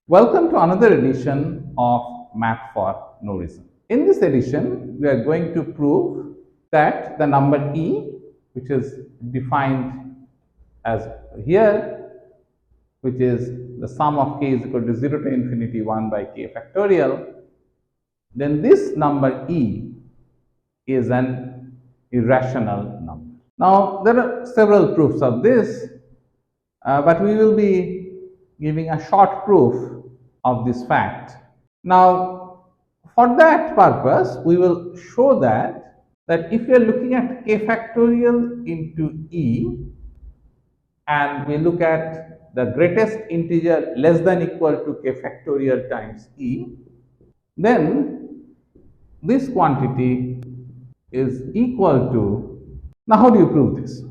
Welcome to another edition of Math for No Reason. In this edition, we are going to prove that the number e, which is defined as here, which is the sum of k is equal to 0 to infinity 1 by k factorial, then this number e is an irrational number. Now, there are several proofs of this, but we will be giving a short proof of this fact. Now, for that purpose, we will show that if we are looking at k factorial into e, and we look at the greatest integer less than equal to k factorial times e, then this quantity is equal to. Now, how do you prove this?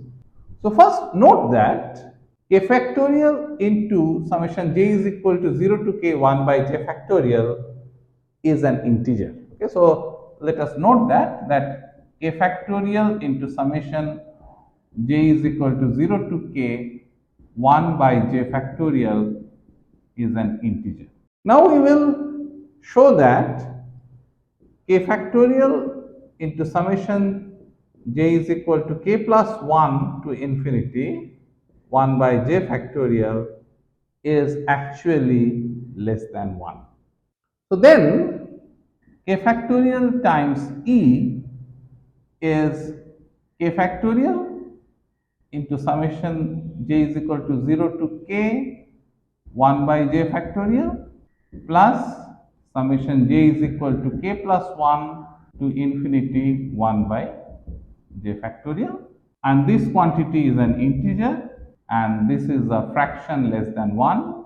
So, first note that k factorial into summation j is equal to 0 to k 1 by j factorial is an integer. Okay, so let us note that k factorial into summation j is equal to 0 to k 1 by j factorial is an integer. Now we will show that k factorial into summation j is equal to k plus 1 to infinity 1 by j factorial is actually less than 1. So then k factorial times e is k factorial into summation j is equal to 0 to k 1 by j factorial plus summation j is equal to k plus 1 to infinity 1 by j factorial, and this quantity is an integer and this is a fraction less than 1.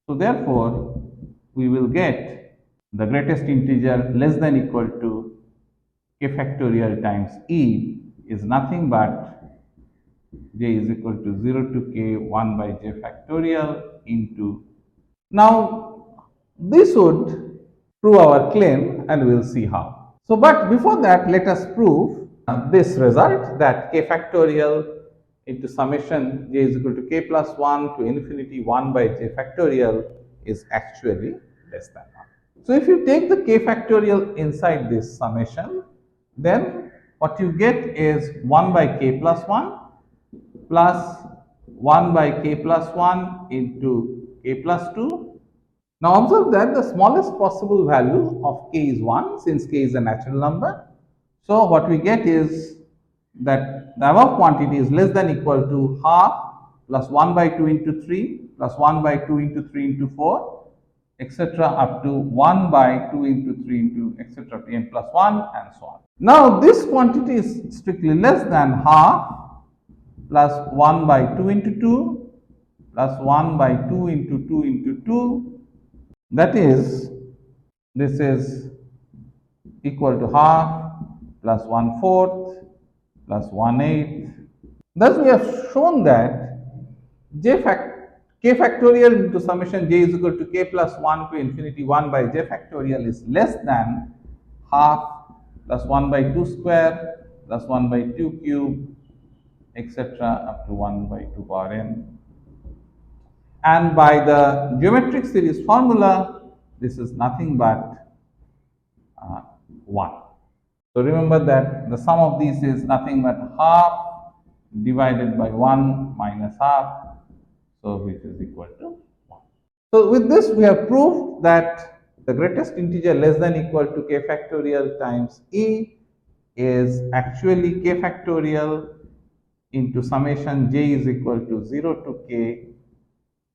So therefore, we will get the greatest integer less than equal to k factorial times e is nothing but j is equal to 0 to k 1 by j factorial into. Now, this would prove our claim and we will see how. So, but before that, let us prove this result, that k factorial into summation j is equal to k plus 1 to infinity 1 by j factorial is actually less than 1. So, if you take the k factorial inside this summation, then what you get is 1 by k plus 1 plus 1 by k plus 1 into k plus 2. Now observe that the smallest possible value of k is 1, since k is a natural number. So what we get is that the above quantity is less than equal to half plus 1 by 2 into 3 plus 1 by 2 into 3 into 4, etc. up to 1 by 2 into 3 into etc. to n plus 1 and so on. Now this quantity is strictly less than half plus 1 by 2 into 2 plus 1 by 2 into 2 into 2, that is, this is equal to half plus 1/4 plus 1/8. Thus, we have shown that k factorial into summation j is equal to k plus 1 to infinity 1 by j factorial is less than half plus 1 by 2 square plus 1 by 2 cube, etc. up to 1 by 2 power n. And by the geometric series formula, this is nothing but 1. So remember that the sum of these is nothing but half divided by 1 minus half, so which is equal to 1. So with this, we have proved that the greatest integer less than equal to k factorial times e is actually k factorial into summation j is equal to 0 to k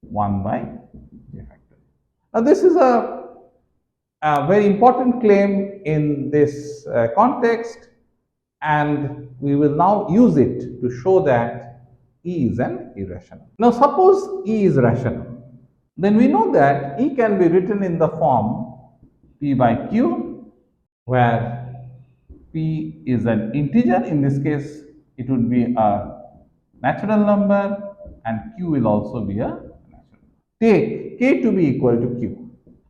1 by j factorial. Now this is a very important claim in this context, and we will now use it to show that E is an irrational. Now suppose E is rational, then we know that E can be written in the form P by Q, where P is an integer. In this case, it would be a natural number and Q will also be a natural number. Take K to be equal to Q.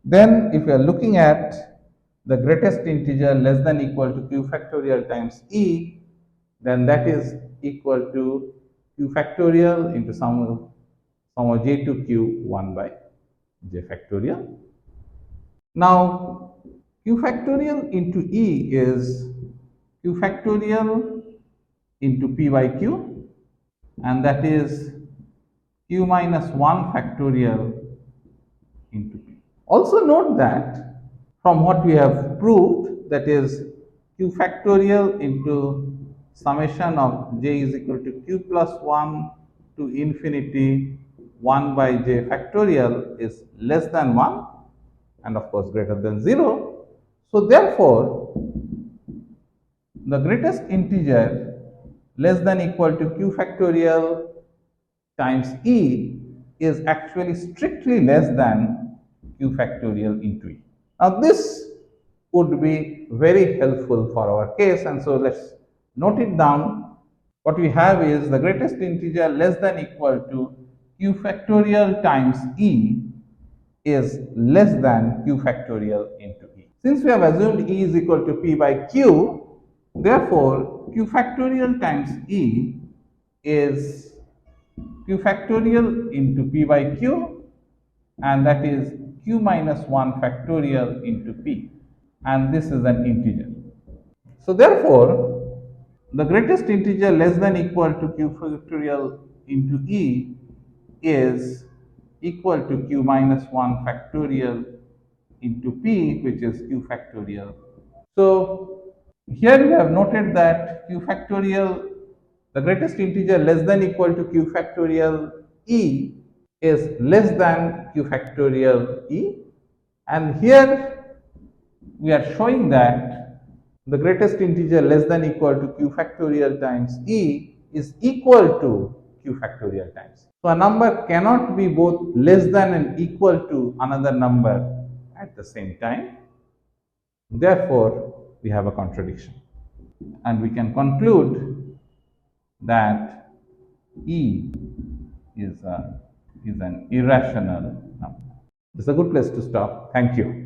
Then if we are looking at the greatest integer less than equal to q factorial times e, then that is equal to q factorial into sum of j to q 1 by j factorial. Now, q factorial into e is q factorial into p by q, and that is q minus 1 factorial into p. Also note that from what we have proved, that is q factorial into summation of j is equal to q plus 1 to infinity 1 by j factorial is less than 1 and of course greater than 0. So therefore, the greatest integer less than equal to q factorial times e is actually strictly less than q factorial into e. Now this would be very helpful for our case, and so let's note it down. What we have is the greatest integer less than equal to q factorial times e is less than q factorial into e. Since we have assumed e is equal to p by q, therefore q factorial times e is q factorial into p by q, and that is q minus 1 factorial into p, and this is an integer. So therefore, the greatest integer less than equal to q factorial into e is equal to q minus 1 factorial into p, which is q factorial. So here we have noted that q factorial, the greatest integer less than equal to q factorial e is less than q factorial e, and here we are showing that the greatest integer less than equal to q factorial times e is equal to q factorial times. So a number cannot be both less than and equal to another number at the same time. Therefore, we have a contradiction, and we can conclude that E is an irrational number. It's a good place to stop. Thank you.